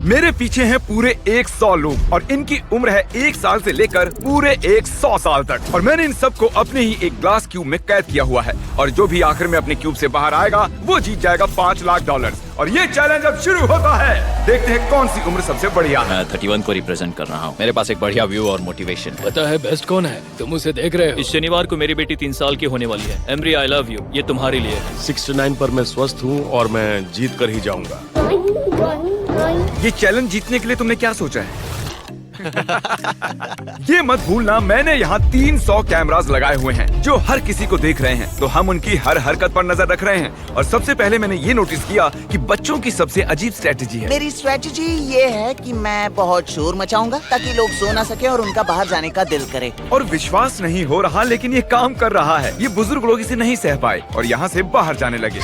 मेरे पीछे हैं पूरे 100 लोग और इनकी उम्र है 1 साल से लेकर पूरे 100 साल तक। और मैंने इन सबको अपने ही एक ग्लास क्यूब में कैद किया हुआ है और जो भी आखिर में अपने क्यूब से बाहर आएगा वो जीत जाएगा $5 लाख। और ये चैलेंज अब शुरू होता है। देखते हैं कौन सी उम्र सबसे बढ़िया है। मैं 31 को रिप्रेजेंट कर रहा हूँ। मेरे पास एक बढ़िया व्यू और मोटिवेशन। पता है बेस्ट कौन है? तुम उसे देख रहे हो। इस शनिवार को मेरी बेटी 3 साल की होने वाली है। एमरी आई लव यू, ये तुम्हारे लिए है। 69 पर मैं स्वस्थ हूँ और मैं जीत कर ही जाऊंगा। ये चैलेंज जीतने के लिए तुमने क्या सोचा है? ये मत भूलना मैंने यहाँ 300 कैमरास लगाए हुए हैं जो हर किसी को देख रहे हैं, तो हम उनकी हर हरकत पर नजर रख रहे हैं। और सबसे पहले मैंने ये नोटिस किया कि बच्चों की सबसे अजीब स्ट्रेटेजी है। मेरी स्ट्रेटेजी ये है कि मैं बहुत शोर मचाऊंगा ताकि लोग सो ना सके और उनका बाहर जाने का दिल करे। और विश्वास नहीं हो रहा लेकिन ये काम कर रहा है। ये बुजुर्ग लोग इसे नहीं सह पाए और यहाँ से बाहर जाने लगे।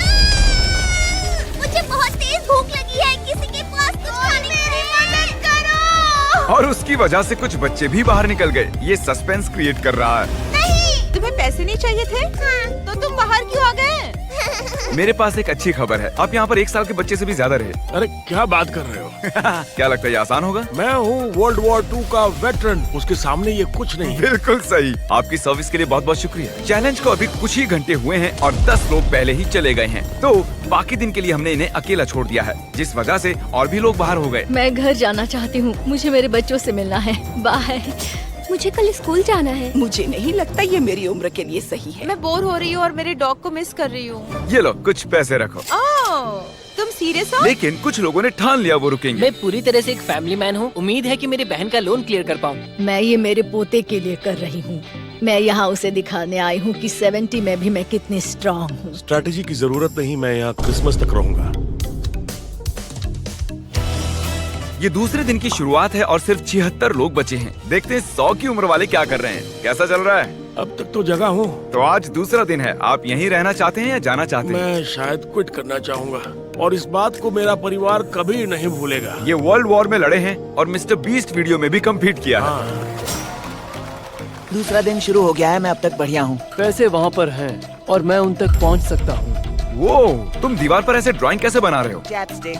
मुझे बहुत तेज भूख लगी है, किसी के पास कुछ खाने के लिए मदद करो। और उसकी वजह से कुछ बच्चे भी बाहर निकल गए। ये सस्पेंस क्रिएट कर रहा है। नहीं, तुम्हें पैसे नहीं चाहिए थे? हाँ। तो तुम बाहर क्यों आ गए? मेरे पास एक अच्छी खबर है, आप यहाँ पर 1 साल के बच्चे से भी ज्यादा रहे। अरे क्या बात कर रहे हो? क्या लगता है ये आसान होगा? मैं हूँ वर्ल्ड वॉर 2 का वेटरन, उसके सामने ये कुछ नहीं। बिल्कुल सही। आपकी सर्विस के लिए बहुत बहुत शुक्रिया। चैलेंज को अभी कुछ ही घंटे हुए हैं और 10 लोग पहले ही चले गए हैं, तो बाकी दिन के लिए हमने इन्हें अकेला छोड़ दिया है, जिस वजह से और भी लोग बाहर हो गए। मैं घर जाना चाहती हूँ, मुझे मेरे बच्चों से मिलना है। बाय। मुझे कल स्कूल जाना है। मुझे नहीं लगता ये मेरी उम्र के लिए सही है। मैं बोर हो रही हूँ और मेरे डॉग को मिस कर रही हूँ। ये लो कुछ पैसे रखो। तुम सीरियस हो? लेकिन कुछ लोगों ने ठान लिया वो रुकेंगे। मैं पूरी तरह से एक फैमिली मैन हूँ। उम्मीद है कि मेरी बहन का लोन क्लियर कर पाऊँ। मैं ये मेरे पोते के लिए कर रही हूँ। मैं यहाँ उसे दिखाने आई हूँ कि 70 में भी मैं कितनी स्ट्रॉन्ग हूँ। स्ट्रैटेजी की जरूरत नहीं, मैं यहाँ क्रिसमस तक रहूंगा। ये दूसरे दिन की शुरुआत है और सिर्फ 76 लोग बचे हैं। देखते हैं 100 की उम्र वाले क्या कर रहे हैं। कैसा चल रहा है? अब तक तो जगह हूँ। तो आज दूसरा दिन है। आप यहीं रहना चाहते हैं या जाना चाहते हैं? मैं शायद क्विट करना चाहूंगा और इस बात को मेरा परिवार कभी नहीं भूलेगा। ये वर्ल्ड वॉर में लड़े हैं और मिस्टर बीस्ट वीडियो में भी कम्पीट किया है। दूसरा दिन शुरू हो गया है, मैं अब तक बढ़िया हूँ। पैसे वहाँ पर हैं और मैं उन तक पहुँच सकता हूँ। वो तुम दीवार पर ऐसे ड्राइंग कैसे बना रहे हो? Cats Day।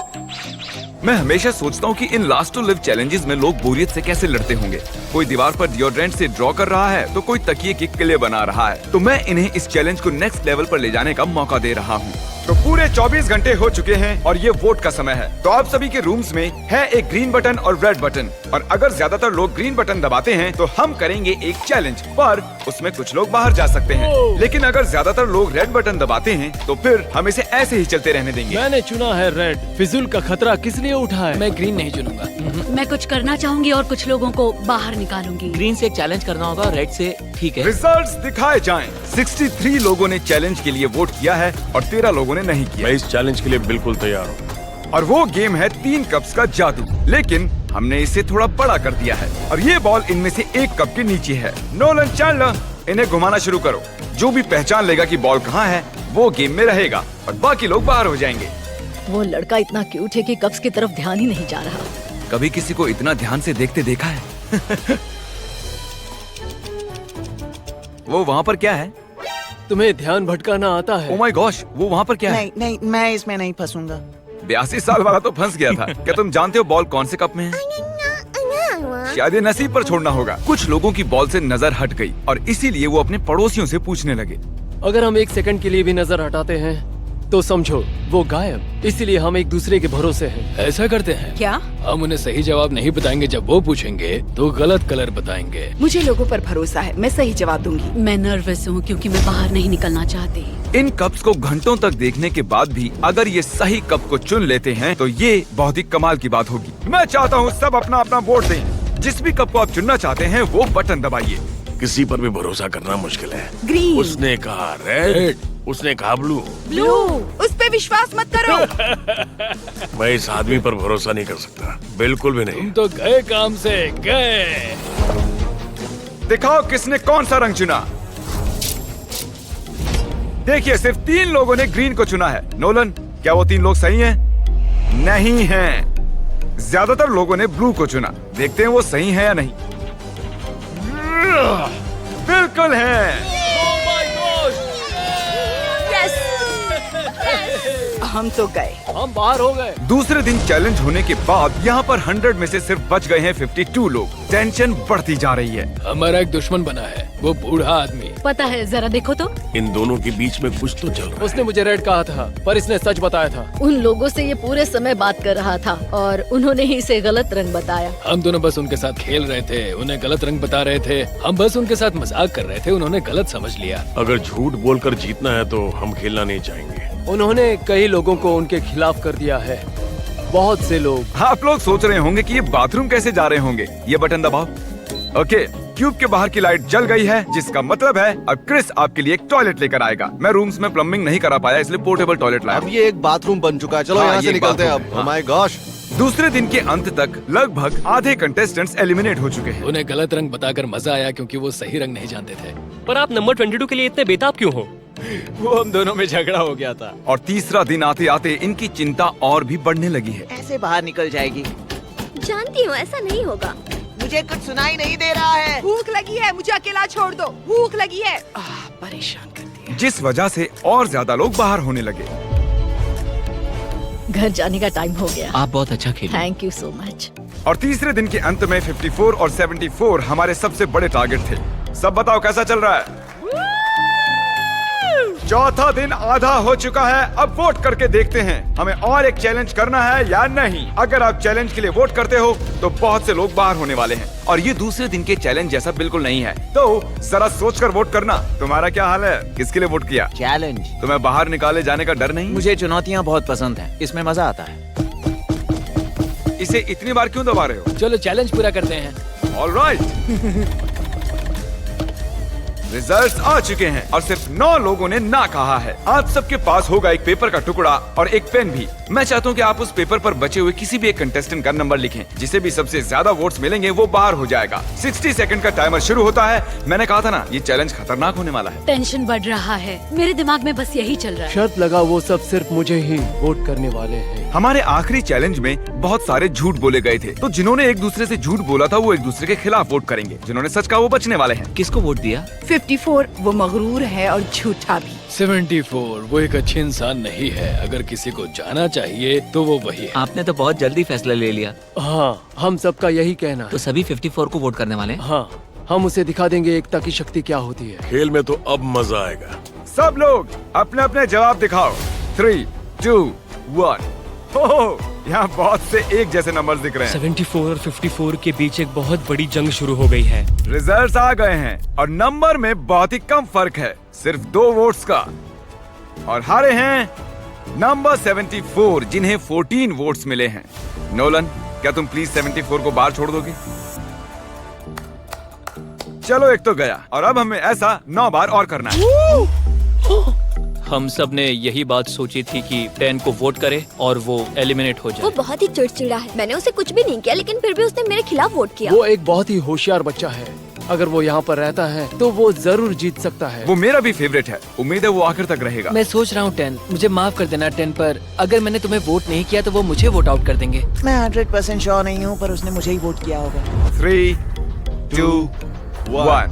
मैं हमेशा सोचता हूँ कि इन लास्ट टू लिव चैलेंजेस में लोग बोरियत से कैसे लड़ते होंगे। कोई दीवार पर डिओड्रेंट से ड्रॉ कर रहा है तो कोई तकिए की किले बना रहा है। तो मैं इन्हें इस चैलेंज को नेक्स्ट लेवल पर ले जाने का मौका दे रहा हूँ। तो पूरे 24 घंटे हो चुके हैं और ये वोट का समय है। तो आप सभी के रूम्स में है एक ग्रीन बटन और रेड बटन, और अगर ज्यादातर लोग ग्रीन बटन दबाते हैं तो हम करेंगे एक चैलेंज, पर उसमें कुछ लोग बाहर जा सकते हैं। लेकिन अगर ज्यादातर लोग रेड बटन दबाते हैं तो फिर हम इसे ऐसे ही चलते रहने देंगे। मैंने चुना है रेड। फिजूल का खतरा किस लिए उठाए? मैं ग्रीन नहीं चुनूंगा। मैं कुछ करना चाहूँगी और कुछ लोगों को बाहर निकालूंगी। ग्रीन से एक चैलेंज करना होगा, रेड से ठीक है। रिजल्ट्स दिखाए जाएं। 63 लोगों ने चैलेंज के लिए वोट किया है और 13 लोगों ने नहीं किया। मैं इस चैलेंज के लिए बिल्कुल तैयार हूँ। और वो गेम है 3 कप्स का जादू, लेकिन हमने इसे थोड़ा बड़ा कर दिया है और ये बॉल इनमें से एक कप के नीचे है। नोलन चैंडलर, इन्हें घुमाना शुरू करो। जो भी पहचान लेगा कि बॉल कहाँ है वो गेम में रहेगा और बाकी लोग बाहर हो जाएंगे। वो लड़का इतना क्यूट है कि कप्स की तरफ ध्यान ही नहीं जा रहा। कभी किसी को इतना ध्यान से देखते देखा है? वो वहाँ पर क्या है? तुम्हें ध्यान भटकाना आता है? ओह माय गॉश, वो वहाँ पर क्या है? नहीं नहीं, मैं इसमें नहीं फंसूंगा। 82 साल वाला तो फंस गया था। क्या तुम जानते हो बॉल कौन से कप में है? शायद ये नसीब पर छोड़ना होगा। कुछ लोगों की बॉल से नजर हट गई और इसीलिए वो अपने पड़ोसियों से पूछने लगे। अगर हम 1 सेकंड के लिए भी नजर हटाते हैं तो समझो वो गायब। इसीलिए हम एक दूसरे के भरोसे हैं। ऐसा करते हैं क्या? हम उन्हें सही जवाब नहीं बताएंगे। जब वो पूछेंगे तो गलत कलर बताएंगे। मुझे लोगों पर भरोसा है, मैं सही जवाब दूंगी। मैं नर्वस हूँ क्योंकि मैं बाहर नहीं निकलना चाहती। इन कप्स को घंटों तक देखने के बाद भी अगर ये सही कप को चुन लेते हैं तो ये बहुत ही कमाल की बात होगी। मैं चाहता हूँ सब अपना अपना वोट दें। जिस भी कप को आप चुनना चाहते हैं वो बटन दबाइए। किसी पर भी भरोसा करना मुश्किल है। ग्रीन। उसने कहा रेड, उसने कहा ब्लू। ब्लू। उस पे विश्वास मत करो। मैं इस आदमी पर भरोसा नहीं कर सकता, बिल्कुल भी नहीं। तुम तो गए काम से गए। दिखाओ किसने कौन सा रंग चुना। देखिए सिर्फ 3 लोगों ने ग्रीन को चुना है। नोलन, क्या वो 3 लोग सही हैं? नहीं हैं। ज्यादातर लोगों ने ब्लू को चुना। देखते हैं वो सही है या नहीं। बिल्कुल है। हम तो गए। हम बाहर हो गए। दूसरे दिन चैलेंज होने के बाद यहाँ पर 100 में से सिर्फ बच गए हैं 52 लोग। टेंशन बढ़ती जा रही है। हमारा एक दुश्मन बना है, वो बूढ़ा आदमी। पता है, जरा देखो तो। इन दोनों के बीच में कुछ तो चल रहा है। उसने मुझे रेड कहा था, पर इसने सच बताया था। उन लोगों से ये पूरे समय बात कर रहा था और उन्होंने ही इसे गलत रंग बताया। हम दोनों बस उनके साथ खेल रहे थे, उन्हें गलत रंग बता रहे थे। हम बस उनके साथ मजाक कर रहे थे, उन्होंने गलत समझ लिया। अगर झूठ बोलकर जीतना है तो हम खेलना नहीं चाहेंगे। उन्होंने कई लोगों को उनके खिलाफ कर दिया है, बहुत से लोग। आप लोग सोच रहे होंगे कि ये बाथरूम कैसे जा रहे होंगे। ये बटन दबाओ। ओके, क्यूब के बाहर की लाइट जल गई है, जिसका मतलब है अब क्रिस आपके लिए एक टॉयलेट लेकर आएगा। मैं रूम्स में प्लम्बिंग नहीं करा पाया, इसलिए पोर्टेबल टॉयलेट लाया। अब ये एक बाथरूम बन चुका है। चलो हाँ, यहाँ ये से एक निकलते हैं बाथरूम अब। है। Oh my gosh! दूसरे दिन के अंत तक लगभग आधे कंटेस्टेंट्स एलिमिनेट हो चुके हैं। उन्हें गलत रंग बताकर मजा आया क्योंकि वो सही रंग नहीं जानते थे। पर आप नंबर 22 के लिए इतने बेताब क्यों हो? वो हम दोनों में झगड़ा हो गया था। और तीसरा दिन आते आते इनकी चिंता और भी बढ़ने लगी है। ऐसे बाहर निकल जाएगी। जानती हूँ ऐसा नहीं होगा। मुझे कुछ सुनाई नहीं दे रहा है। भूख लगी है, मुझे अकेला छोड़ दो। भूख लगी है। परेशान करती है। जिस वजह से और ज्यादा लोग बाहर होने लगे। घर जाने का टाइम हो गया। आप बहुत अच्छा खेले। Thank you so much. और तीसरे दिन के अंत में 54 और 74 हमारे सबसे बड़े टारगेट थे। सब बताओ कैसा चल रहा है। चौथा दिन आधा हो चुका है। अब वोट करके देखते हैं हमें और एक चैलेंज करना है या नहीं। अगर आप चैलेंज के लिए वोट करते हो तो बहुत से लोग बाहर होने वाले हैं और ये दूसरे दिन के चैलेंज जैसा बिल्कुल नहीं है। तो जरा सोचकर वोट करना। तुम्हारा क्या हाल है? किसके लिए वोट किया? चैलेंज। तुम्हें बाहर निकाले जाने का डर नहीं? मुझे चुनौतियाँ बहुत पसंद हैं। इसमें मजा आता है। इसे इतनी बार क्यों दबा रहे हो? चलो चैलेंज पूरा करते हैं। ऑलराइट। रिजल्ट्स आ चुके हैं और सिर्फ 9 लोगों ने ना कहा है। आप सबके पास होगा एक पेपर का टुकड़ा और एक पेन भी। मैं चाहता हूँ कि आप उस पेपर पर बचे हुए किसी भी एक कंटेस्टेंट का नंबर लिखें। जिसे भी सबसे ज्यादा वोट्स मिलेंगे वो बाहर हो जाएगा। 60 सेकंड का टाइमर शुरू होता है। मैंने कहा था ना, ये चैलेंज खतरनाक होने वाला है। टेंशन बढ़ रहा है, मेरे दिमाग में बस यही चल रहा है। शर्त लगा वो सब सिर्फ मुझे ही वोट करने वाले हैं। हमारे आखिरी चैलेंज में बहुत सारे झूठ बोले गए थे, तो जिन्होंने एक दूसरे से झूठ बोला था वो एक दूसरे के खिलाफ वोट करेंगे। जिन्होंने सच कहा वो बचने वाले हैं। किसको वोट दिया? 54 वो मगरूर है और झूठा भी। 74 वो एक अच्छे इंसान नहीं है। अगर किसी को जाना चाहिए तो वो वही है। आपने तो बहुत जल्दी फैसला ले लिया। हाँ, हम सबका यही कहना है। तो सभी 54 को वोट करने वाले हैं? हाँ, हम उसे दिखा देंगे एकता की शक्ति क्या होती है। खेल में तो अब मजा आएगा। सब लोग अपने अपने जवाब दिखाओ। 3, 2, 1। ओह, यहाँ बहुत से एक जैसे नंबर्स दिख रहे हैं। 74 और 54 के बीच एक बहुत बड़ी जंग शुरू हो गई है। रिजल्ट्स आ गए हैं और नंबर में बहुत ही कम फर्क है, सिर्फ 2 वोट्स का। और हारे हैं नंबर 74, जिन्हें 14 वोट्स मिले हैं। नोलन, क्या तुम प्लीज 74 को बाहर छोड़ दोगे? चलो, एक तो गया और अब हमें ऐसा 9 बार और करना है। हम सब ने यही बात सोची थी कि 10 को वोट करे और वो एलिमिनेट हो वो जाए। बहुत ही चिड़चिड़ा है। मैंने उसे कुछ भी नहीं किया, लेकिन फिर भी उसने मेरे खिलाफ वोट किया। वो एक बहुत ही होशियार बच्चा है। अगर वो यहाँ पर रहता है तो वो जरूर जीत सकता है। वो मेरा भी फेवरेट है। उम्मीद है वो आखिर तक रहेगा। मैं सोच रहा हूँ 10, मुझे माफ कर देना 10, पर अगर मैंने तुम्हें वोट नहीं किया तो वो मुझे वोट आउट कर देंगे। मैं 100% श्योर नहीं हूँ, पर उसने मुझे ही वोट किया होगा। 3, 2, 1।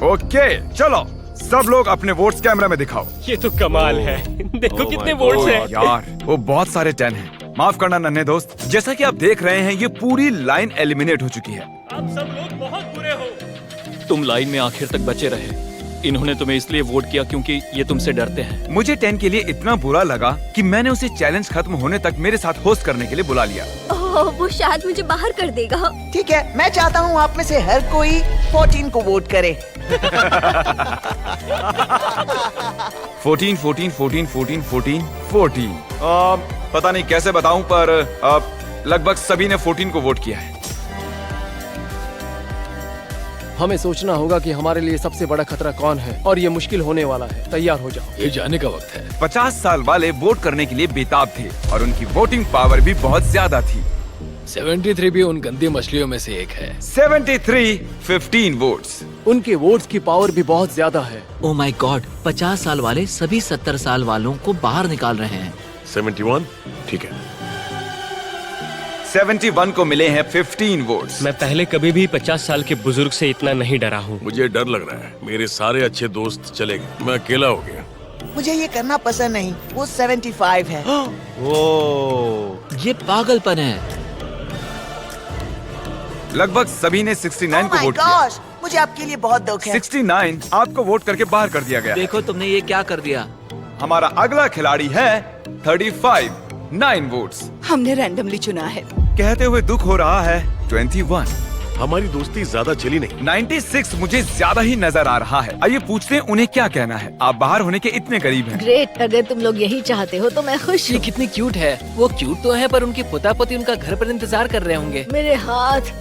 ओके, चलो सब लोग अपने वोट्स कैमरा में दिखाओ। ये तो कमाल है। देखो कितने वोट्स हैं। यार, वो बहुत सारे 10 हैं। माफ करना नन्हे दोस्त। जैसा कि आप देख रहे हैं, ये पूरी लाइन एलिमिनेट हो चुकी है। आप सब लोग बहुत बुरे हो। तुम लाइन में आखिर तक बचे रहे। इन्होंने तुम्हें इसलिए वोट किया क्योंकि ये तुमसे डरते हैं। मुझे 10 के लिए इतना बुरा लगा कि मैंने उसे चैलेंज खत्म होने तक मेरे साथ होस्ट करने के लिए बुला लिया। ओह, वो शायद मुझे बाहर कर देगा। ठीक है, मैं चाहता हूँ आप में से हर कोई 14 को वोट करे। 14, 14, 14, 14, 14, 14। पता नहीं कैसे बताऊं, पर लगभग सभी ने 14 को वोट किया है। हमें सोचना होगा कि हमारे लिए सबसे बड़ा खतरा कौन है और ये मुश्किल होने वाला है। तैयार हो जाओ, ये जाने का वक्त है। 50 साल वाले वोट करने के लिए बेताब थे और उनकी वोटिंग पावर भी बहुत ज्यादा थी। 73 भी उन गंदी मछलियों में से एक है। 73, 15 वोट्स। उनके वोट्स की पावर भी बहुत ज्यादा है। ओह माय गॉड, 50 साल वाले सभी 70 साल वालों को बाहर निकाल रहे हैं। 71, ठीक है। 71 को मिले हैं 15 वोट्स। मैं पहले कभी भी 50 साल के बुजुर्ग से इतना नहीं डरा हूँ। मुझे डर लग रहा है। मेरे सारे अच्छे दोस्त चले गए, मैं अकेला हो गया। मुझे ये करना पसंद नहीं। वो 75 है। ये पागलपन है। लगभग सभी ने 69 को Oh my वोट किया। gosh, मुझे आपके लिए बहुत दुख है। 69 आपको वोट करके बाहर कर दिया गया। देखो तुमने ये क्या कर दिया। हमारा अगला खिलाड़ी है 35, 9 वोट्स। हमने रैंडमली चुना है। कहते हुए दुख हो रहा है 21। हमारी दोस्ती ज्यादा चली नहीं। 96 मुझे ज्यादा ही नजर आ रहा है। आइए पूछते हैं उन्हें क्या कहना है। आप बाहर होने के इतने करीब हैं। ग्रेट, अगर तुम लोग यही चाहते हो तो मैं खुश ये हूँ। कितनी क्यूट है। वो क्यूट तो है पर उनके पोता पोती उनका घर पर इंतजार कर रहे होंगे। मेरे हाथ,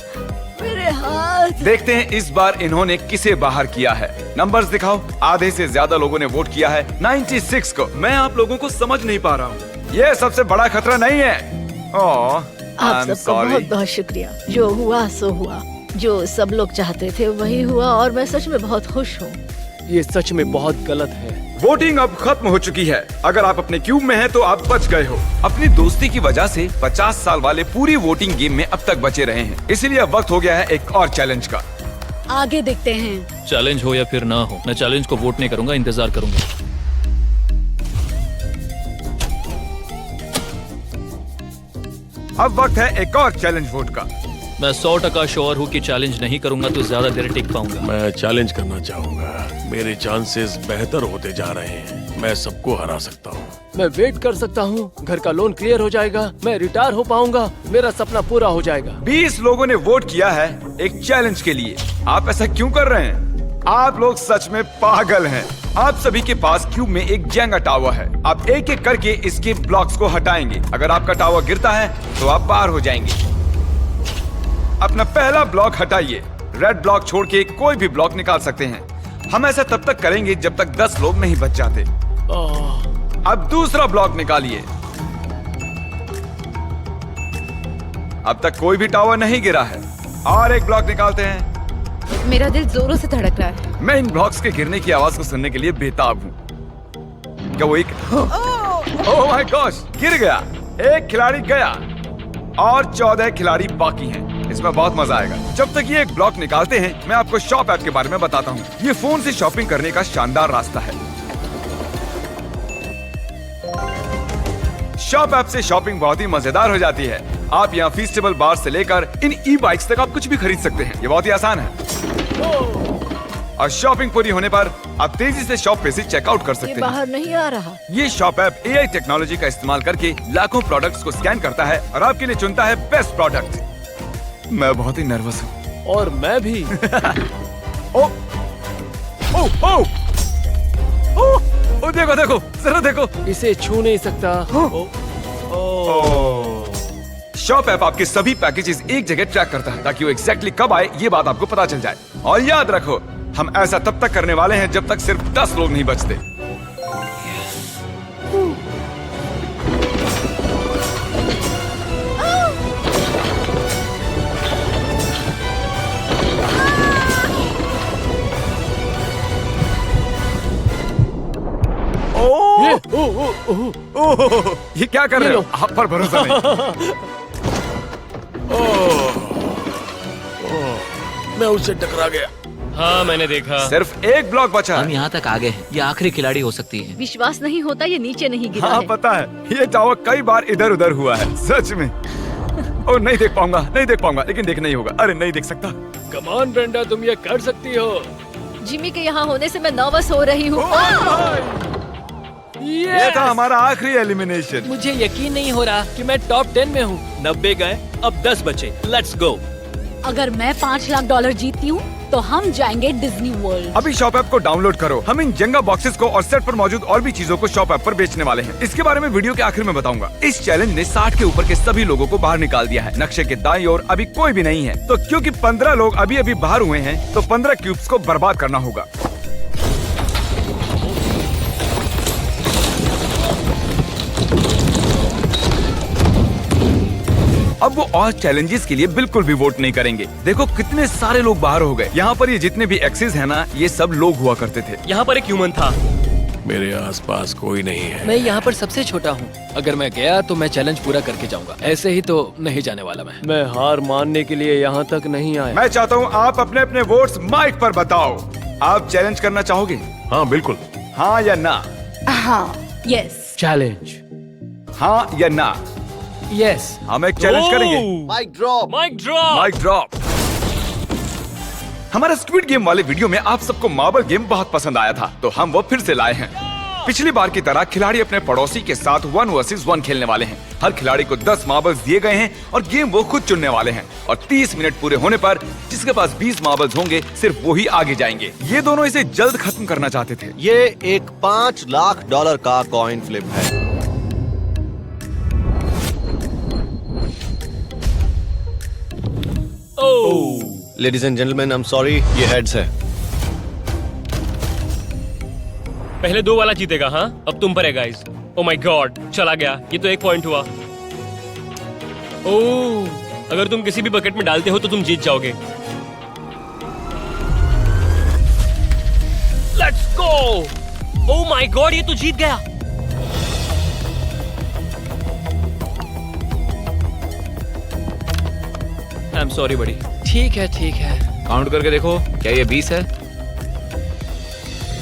मेरे हाथ। देखते हैं इस बार इन्होंने किसे बाहर किया है। नंबर्स दिखाओ। आधे से ज्यादा लोगों ने वोट किया है 96 को। मैं आप लोगों को समझ नहीं पा रहा हूँ। ये सबसे बड़ा खतरा नहीं है। आप सबका बहुत बहुत शुक्रिया। जो हुआ सो हुआ। जो सब लोग चाहते थे वही हुआ और मैं सच में बहुत खुश हूँ। ये सच में बहुत गलत है। वोटिंग अब खत्म हो चुकी है। अगर आप अपने क्यूब में हैं तो आप बच गए हो। अपनी दोस्ती की वजह से 50 साल वाले पूरी वोटिंग गेम में अब तक बचे रहे हैं। इसीलिए अब वक्त हो गया है एक और चैलेंज का। आगे देखते हैं। चैलेंज हो या फिर ना हो, मैं चैलेंज को वोट नहीं करूंगा, इंतजार करूंगा। अब वक्त है एक और चैलेंज वोट का। मैं 100% श्योर हूँ कि चैलेंज नहीं करूंगा तो ज्यादा देर टिक पाऊंगा। मैं चैलेंज करना चाहूंगा। मेरे चांसेस बेहतर होते जा रहे हैं। मैं सबको हरा सकता हूँ। मैं वेट कर सकता हूँ। घर का लोन क्लियर हो जाएगा। मैं रिटायर हो पाऊंगा। मेरा सपना पूरा हो जाएगा। 20 लोगों ने वोट किया है एक चैलेंज के लिए। आप ऐसा क्यों कर रहे हैं? आप लोग सच में पागल हैं। आप सभी के पास क्यूब में एक जेंगा टावर है। आप एक एक करके इसके ब्लॉक्स को हटाएंगे। अगर आपका टावर गिरता है तो आप बाहर हो जाएंगे। अपना पहला ब्लॉक हटाइए। रेड ब्लॉक छोड़ के कोई भी ब्लॉक निकाल सकते हैं। हम ऐसा तब तक करेंगे जब तक 10 लोग नहीं बच जाते। अब दूसरा ब्लॉक निकालिए। अब तक कोई भी टावर नहीं गिरा है। और एक ब्लॉक निकालते हैं। मेरा दिल जोरों से धड़क रहा है। मैं इन ब्लॉक्स के गिरने की आवाज को सुनने के लिए बेताब हूँ। क्या वो एक ओह माय गॉश, गिर गया। एक खिलाड़ी गया और 14 खिलाड़ी बाकी हैं। इसमें बहुत मजा आएगा। जब तक ये एक ब्लॉक निकालते हैं मैं आपको शॉप ऐप के बारे में बताता हूँ। ये फोन से शॉपिंग करने का शानदार रास्ता है। शॉप ऐप से शॉपिंग बहुत ही मजेदार हो जाती है। आप यहाँ फीस्टेबल बार से लेकर इन ई बाइक्स तक आप कुछ भी खरीद सकते हैं। ये बहुत ही आसान है। और शॉपिंग पूरी होने पर आप तेजी से शॉप पे से चेकआउट कर ये सकते हैं। बाहर नहीं आ रहा। ये शॉप ऐप AI टेक्नोलॉजी का इस्तेमाल करके लाखों प्रोडक्ट्स को स्कैन करता है और आपके लिए चुनता है बेस्ट प्रोडक्ट। मैं बहुत ही नर्वस हूँ। और मैं भी। ओ, ओ, ओ, ओ, ओ, देखो देखो, जरा देखो। इसे छू नहीं सकता। शॉप ऐप आपके सभी पैकेजेस एक जगह ट्रैक करता है ताकि वो एग्जैक्टली कब आए ये बात आपको पता चल जाए। और याद रखो, हम ऐसा तब तक करने वाले हैं जब तक सिर्फ 10 लोग नहीं बचते। ये, ये क्या कर रहे हो? आप पर भरोसा नहीं। मैं उससे टकरा गया। हाँ मैंने देखा। सिर्फ एक ब्लॉक बचा हम है। यहाँ तक आ गए हैं। ये आखिरी खिलाड़ी हो सकती है। विश्वास नहीं होता ये नीचे नहीं गिरा हाँ है। पता है, ये टावर कई बार इधर उधर हुआ है सच में। ओ नहीं देख पाऊंगा, नहीं देख पाऊंगा, लेकिन देखना ही होगा। अरे नहीं देख सकता। कमान ब्रेंडा, तुम ये कर सकती हो। जिमी के यहाँ होने से मैं नर्वस हो रही हूँ। ये था हमारा आखिरी एलिमिनेशन। मुझे यकीन नहीं हो रहा कि मैं टॉप 10 में हूँ। 90 गए, अब 10 बचे। Let's go. अगर मैं $5 लाख जीतती हूँ तो हम जाएंगे डिज्नी वर्ल्ड। अभी शॉप ऐप को डाउनलोड करो। हम इन जेंगा बॉक्सेस को और सेट पर मौजूद और भी चीजों को शॉप ऐप पर बेचने वाले हैं। इसके बारे में वीडियो के आखिर में बताऊंगा। इस चैलेंज ने 60 के ऊपर के सभी लोगों को बाहर निकाल दिया है। नक्शे के दाईं ओर अभी कोई भी नहीं है। तो क्योंकि 15 लोग अभी अभी बाहर हुए हैं तो 15 क्यूब्स को बर्बाद करना होगा। अब वो और चैलेंजेस के लिए बिल्कुल भी वोट नहीं करेंगे। देखो कितने सारे लोग बाहर हो गए। यहाँ पर ये जितने भी एक्सेस है ना, ये सब लोग हुआ करते थे। यहाँ पर एक ह्यूमन था। मेरे आसपास कोई नहीं है। मैं यहाँ पर सबसे छोटा हूँ। अगर मैं गया तो मैं चैलेंज पूरा करके जाऊंगा। ऐसे ही तो नहीं जाने वाला मैं। मैं हार मानने के लिए यहाँ तक नहीं आया। मैं चाहता हूँ आप अपने अपने वोट्स माइक पर बताओ। आप चैलेंज करना चाहोगे? हाँ बिल्कुल। हाँ या ना? हाँ। यस। चैलेंज। हाँ या ना? यस। हम एक चैलेंज करेंगे। Mic drop. Mic drop. हमारा स्क्विड गेम वाले वीडियो में आप सबको मार्बल गेम बहुत पसंद आया था, तो हम वो फिर से लाए हैं। पिछली बार की तरह खिलाड़ी अपने पड़ोसी के साथ 1 वर्सेस 1 खेलने वाले हैं। हर खिलाड़ी को 10 मार्बल्स दिए गए हैं और गेम वो खुद चुनने वाले हैं। और 30 मिनट पूरे होने पर जिसके पास 20 मार्बल्स होंगे सिर्फ वो ही आगे जाएंगे। ये दोनों इसे जल्द खत्म करना चाहते थे। ये एक $5 लाख का कॉइन फ्लिप है। Ladies and gentleman, I am sorry, ये हेड्स है। पहले 2 वाला जीतेगा। हाँ, अब तुम पर है गाइस। ओ माय गॉड, चला गया। ये तो 1 पॉइंट हुआ। ओह, अगर तुम किसी भी बकेट में डालते हो तो तुम जीत जाओगे। Let's go. Oh my God, ये तो जीत गया। आई एम सॉरी बड़ी। ठीक है। काउंट करके देखो, क्या ये 20 है?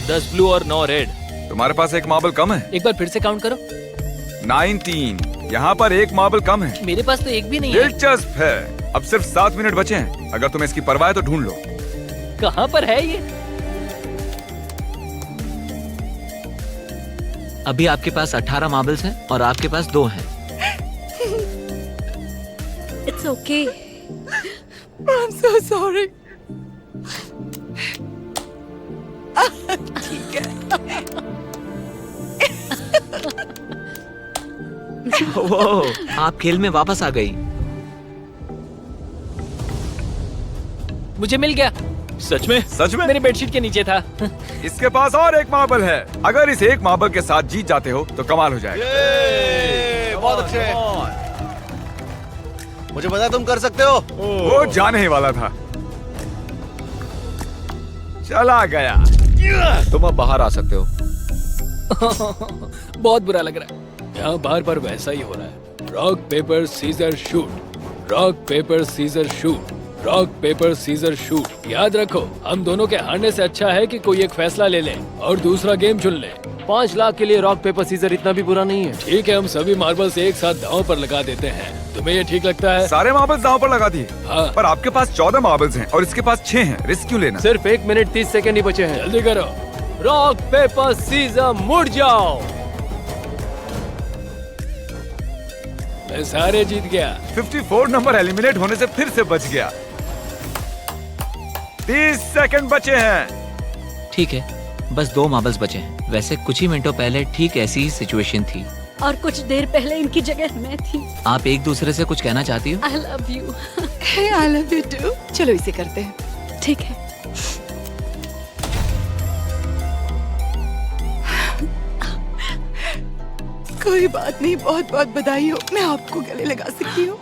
10 ब्लू और 9 रेड। तुम्हारे पास एक मार्बल कम है। एक बार फिर से काउंट करो। 19। यहाँ पर एक मार्बल कम है। मेरे पास तो एक भी नहीं है। दिलचस्प है। अब सिर्फ 7 मिनट बचे हैं। अगर तुम्हें इसकी परवाह है तो ढूंढ लो। कहाँ पर है ये? अभी आपके पास 18 मार्बल्स हैं और आपके पास 2 हैं। It's okay. I am so sorry. ठीक है। वो आप खेल में वापस आ गई। मुझे मिल गया। सच में? सच में? मेरी बेडशीट के नीचे था। इसके पास और एक मार्बल है। अगर इस एक मार्बल के साथ जीत जाते हो तो कमाल हो जाएगा। बहुत अच्छे। मुझे पता है तुम कर सकते हो। वो जाने ही वाला था। चला गया। तुम अब बाहर आ सकते हो। बहुत बुरा लग रहा है। यहाँ बार वैसा ही हो रहा है। Rock paper scissors shoot, rock paper scissors shoot, rock paper scissors shoot. याद रखो, हम दोनों के हारने से अच्छा है कि कोई एक फैसला ले ले और दूसरा गेम चुन ले। 5 लाख के लिए रॉक पेपर सीजर इतना भी बुरा नहीं है। ठीक है, हम सभी मार्बल्स एक साथ दांव पर लगा देते हैं। तुम्हें ये ठीक लगता है? सारे मार्बल्स दांव पर लगा दिए। हाँ। पर आपके पास 14 मार्बल्स हैं और इसके पास 6 हैं। रिस्क क्यों लेना? सिर्फ 1 मिनट 30 सेकंड ही बचे हैं। जल्दी करो। रॉक पेपर सीजर, मुड़ जाओ। मैं सारे जीत गया। 54 नंबर एलिमिनेट होने से फिर से बच गया। 30 सेकंड बचे हैं। ठीक है, बस 2 मार्बल्स बचे हैं। वैसे कुछ ही मिनटों पहले ठीक ऐसी ही सिचुएशन थी और कुछ देर पहले इनकी जगह मैं थी। आप एक दूसरे से कुछ कहना चाहती हो? I love you. I love you too. चलो इसे करते हैं। ठीक है। कोई बात नहीं, बहुत बहुत बधाई हो। मैं आपको गले लगा सकती हूँ।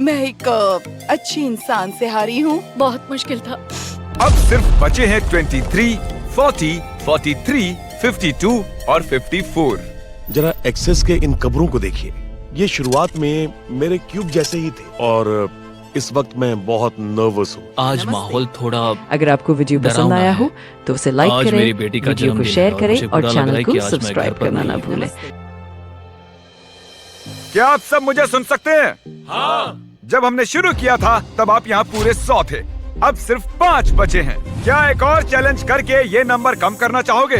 मैं एक अच्छी इंसान से हारी हूँ। बहुत मुश्किल था। अब सिर्फ बचे हैं 23, 40, 43, 52 और 54। जरा एक्सेस के इन कब्रों को देखिए। ये शुरुआत में मेरे क्यूब जैसे ही थे और इस वक्त मैं बहुत नर्वस हूँ। आज माहौल थोड़ा। अगर आपको वीडियो पसंद आया हो तो उसे लाइक आज करें, मेरी बेटी का वीडियो को जन्मदिन शेयर है और करें मुझे और बुरा लग रहा चैनल है को कि आज मैं सब्सक्राइब घर पर करना नहीं ना हूँ। भूलें। क्या आप सब मुझे सुन सकते हैं? हाँ। जब हमने शुरू किया था तब आप यहाँ पूरे 100 थे। अब सिर्फ 5 बचे हैं। क्या एक और चैलेंज करके ये नंबर कम करना चाहोगे?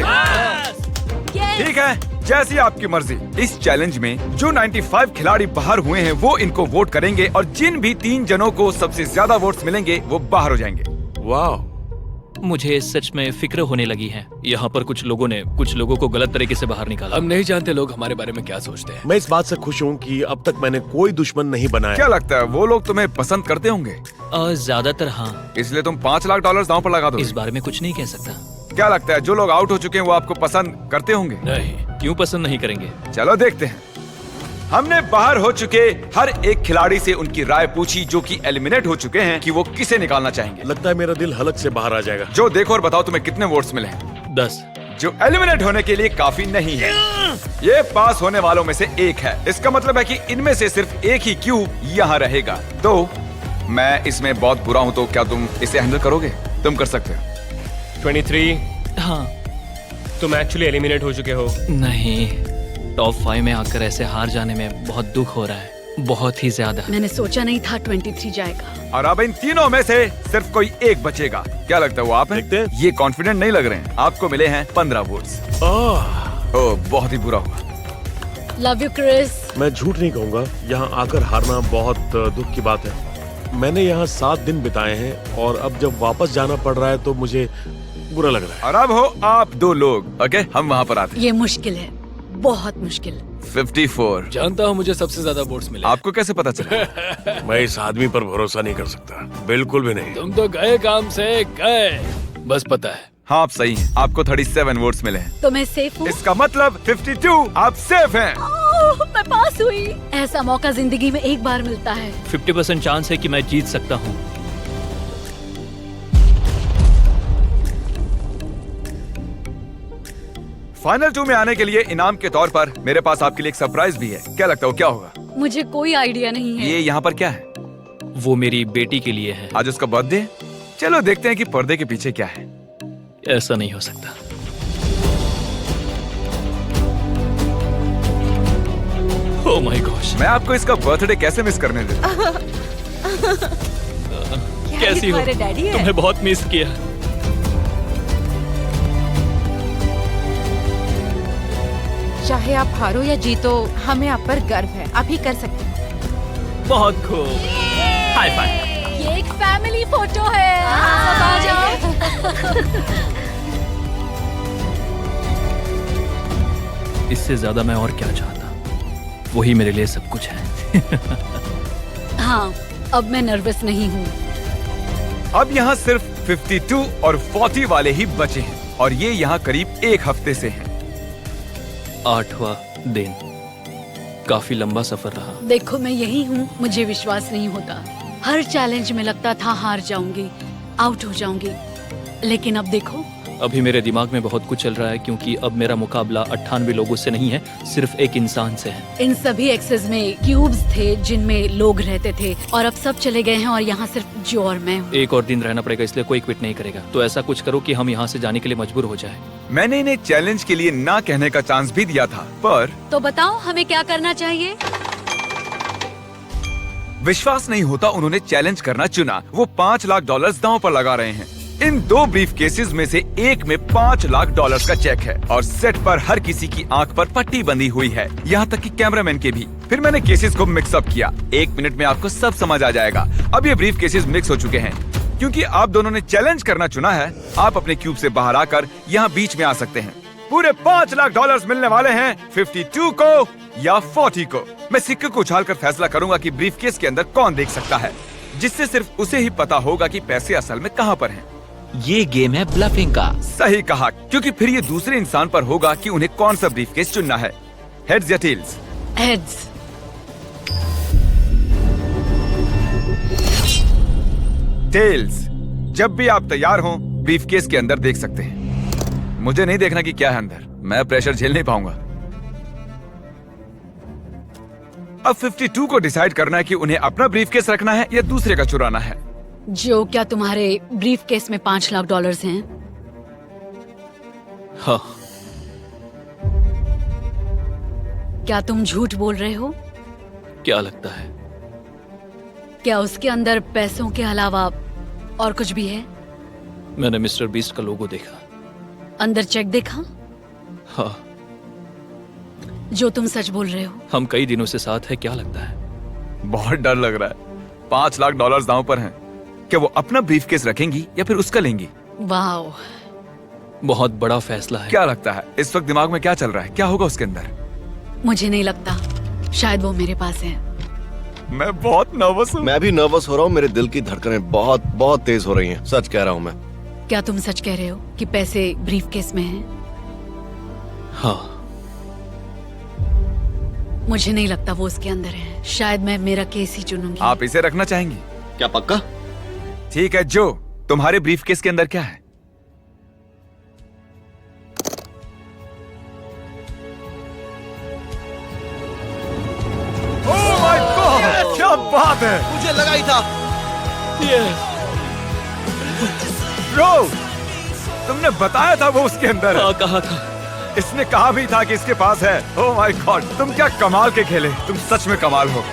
ठीक है, जैसी आपकी मर्जी। इस चैलेंज में जो 95 खिलाड़ी बाहर हुए हैं वो इनको वोट करेंगे और जिन भी 3 जनों को सबसे ज्यादा वोट्स मिलेंगे वो बाहर हो जाएंगे। वाह, मुझे सच में फिक्र होने लगी है। यहाँ पर कुछ लोगों ने कुछ लोगों को गलत तरीके से बाहर निकाला। हम नहीं जानते लोग हमारे बारे में क्या सोचते हैं। मैं इस बात से खुश हूँ कि अब तक मैंने कोई दुश्मन नहीं बनाया। क्या लगता है वो लोग तुम्हें पसंद करते होंगे? ज्यादातर हाँ। इसलिए तुम $5 लाख दांव पर लगा दो। इस बारे में कुछ नहीं कह सकता। क्या लगता है जो लोग आउट हो चुके हैं वो आपको पसंद करते होंगे? नहीं, क्यों पसंद नहीं करेंगे? चलो देखते हैं। हमने बाहर हो चुके हर एक खिलाड़ी से उनकी राय पूछी जो कि एलिमिनेट हो चुके हैं कि वो किसे निकालना चाहेंगे। लगता है मेरा दिल हलक से बाहर आ जाएगा। जो देखो और बताओ तुम्हें कितने वोट्स मिले हैं? 10। जो एलिमिनेट होने के लिए काफी नहीं है। ये पास होने वालों में से एक है। इसका मतलब है कि इनमें से सिर्फ एक ही क्यूब यहाँ रहेगा। तो मैं इसमें बहुत बुरा हूँ, तो क्या तुम इसे हैंडल करोगे? तुम कर सकते हो। 23। हाँ। तुम एक्चुअली एलिमिनेट हो चुके हो। नहीं, टॉप 5 में आकर ऐसे हार जाने में बहुत दुख हो रहा है, बहुत ही ज्यादा। मैंने सोचा नहीं था 23 जाएगा। और अब इन तीनों में से सिर्फ कोई एक बचेगा। क्या लगता है वो आप हैं? ये कॉन्फिडेंट नहीं लग रहे हैं। आपको मिले हैं 15 वोट्स। ओह, बहुत ही बुरा हुआ। Love you Chris. मैं झूठ नहीं कहूँगा, यहाँ आकर हारना बहुत दुख की बात है। मैंने यहाँ 7 दिन बिताए हैं और अब जब वापस जाना पड़ रहा है तो मुझे बुरा लग रहा है। और अब हो आप 2 लोग। ओके, हम वहाँ पर आते हैं। ये मुश्किल है, बहुत मुश्किल। 54। जानता हूँ मुझे सबसे ज्यादा वोट्स मिले। आपको कैसे पता चला? मैं इस आदमी पर भरोसा नहीं कर सकता, बिल्कुल भी नहीं। तुम तो गए काम से गए, बस पता है। हाँ, आप सही हैं। आपको 37 वोट्स मिले हैं। तो मैं सेफ हूँ? इसका मतलब 52 आप सेफ हैं। मैं पास हुई। ऐसा मौका जिंदगी में एक बार मिलता है। 50% चांस है कि मैं जीत सकता हूँ। फाइनल 2 में आने के लिए इनाम के तौर पर मेरे पास आपके लिए एक सरप्राइज भी है। क्या लगता है वो क्या होगा? मुझे कोई आइडिया नहीं है। ये यहाँ पर क्या है? वो मेरी बेटी के लिए है। आज उसका बर्थडे। चलो देखते हैं कि पर्दे के पीछे क्या है। ऐसा नहीं हो सकता। ओह माय गॉश, मैं आपको इसका बर्थडे कैसे मिस करने देता? कैसी हो? डैडी है? तुम्हें बहुत मिस किया। चाहे आप हारो या जीतो, हमें आप पर गर्व है। आप ही कर सकते हैं। बहुत खूब। High five. ये एक फैमिली फोटो है। सब आ जाओ। इससे ज्यादा मैं और क्या चाहता? वही मेरे लिए सब कुछ है। हाँ, अब मैं नर्वस नहीं हूँ। अब यहाँ सिर्फ 52 और 40 वाले ही बचे हैं और ये यहाँ करीब 1 हफ्ते से हैं। 8वां दिन। काफी लंबा सफर रहा। देखो, मैं यही हूँ। मुझे विश्वास नहीं होता। हर चैलेंज में लगता था हार जाऊंगी, आउट हो जाऊंगी, लेकिन अब देखो। अभी मेरे दिमाग में बहुत कुछ चल रहा है क्योंकि अब मेरा मुकाबला 98 लोगों से नहीं है, सिर्फ एक इंसान से है। इन सभी एक्सेस में क्यूब्स थे जिनमें लोग रहते थे और अब सब चले गए हैं और यहाँ सिर्फ जो और मैं हूँ। एक और दिन रहना पड़ेगा, इसलिए कोई क्विट नहीं करेगा। तो ऐसा कुछ करो कि हम यहाँ से जाने के लिए मजबूर हो जाए। मैंने इन्हें चैलेंज के लिए ना कहने का चांस भी दिया था, पर तो बताओ हमें क्या करना चाहिए? विश्वास नहीं होता उन्होंने चैलेंज करना चुना। वो $5 लाख दांव पर लगा रहे हैं। इन 2 ब्रीफ केसेस में से एक में $5 लाख का चेक है और सेट पर हर किसी की आंख पर पट्टी बंधी हुई है, यहाँ तक कि कैमरामैन के भी। फिर मैंने केसेस को मिक्सअप किया। 1 मिनट में आपको सब समझ आ जाएगा। अब ये ब्रीफ केसेस मिक्स हो चुके हैं। क्योंकि आप दोनों ने चैलेंज करना चुना है, आप अपने क्यूब से बाहर आकर यहाँ बीच में आ सकते हैं। पूरे $5 लाख मिलने वाले हैं 52 को या 40 को। मैं सिक्के को उछालकर फैसला करूंगा कि ब्रीफकेस के अंदर कौन देख सकता है, जिससे सिर्फ उसे ही पता होगा कि पैसे असल में कहां पर हैं। ये गेम है ब्लफिंग का। सही कहा, क्योंकि फिर ये दूसरे इंसान पर होगा कि उन्हें कौन सा ब्रीफकेस चुनना है। हेड्स या टेल्स? हेड्स। टेल्स। जब भी आप तैयार हों, ब्रीफकेस के अंदर देख सकते हैं। मुझे नहीं देखना कि क्या है अंदर, मैं प्रेशर झेल नहीं पाऊंगा। अब 52 को डिसाइड करना है कि उन्हें अपना ब्रीफकेस रखना है या दूसरे का चुराना है। जो, क्या तुम्हारे ब्रीफकेस में $5 लाख हैं? हाँ। क्या तुम झूठ बोल रहे हो? क्या लगता है? क्या उसके अंदर पैसों के अलावा और कुछ भी है? मैंने मिस्टर बीस्ट का लोगो देखा। अंदर चेक देखा? हाँ। जो तुम सच बोल रहे हो? हम कई दिनों से साथ है, क्या लगता है? बहुत डर लग रहा है। $5 लाख दांव पर हैं। क्या वो अपना ब्रीफकेस रखेंगी या फिर उसका लेंगी? वाओ, बहुत बड़ा फैसला है। क्या लगता है इस वक्त दिमाग में क्या चल रहा है? क्या होगा उसके अंदर? मुझे नहीं लगता, शायद वो मेरे पास है। मैं बहुत नर्वस हूँ। मैं भी नर्वस हो रहा हूँ। मेरे दिल की धड़कनें बहुत बहुत तेज हो रही हैं। सच कह रहा हूँ मैं। क्या तुम सच कह रहे हो कि पैसे ब्रीफकेस में हैं? हाँ। मुझे नहीं लगता वो उसके अंदर है। शायद मैं मेरा केस ही चुनूंगी। आप इसे रखना चाहेंगी? क्या पक्का? ठीक है जो, तुम्हारे ब्रीफकेस के अंदर क्या है? ओह माय गॉड, क्या बात है! मुझे लगा ही था। ब्रो, तुमने बताया था वो उसके अंदर है। हाँ, कहा था। इसने कहा भी था कि इसके पास है। ओह माय गॉड, तुम क्या कमाल के खेले, तुम सच में कमाल हो।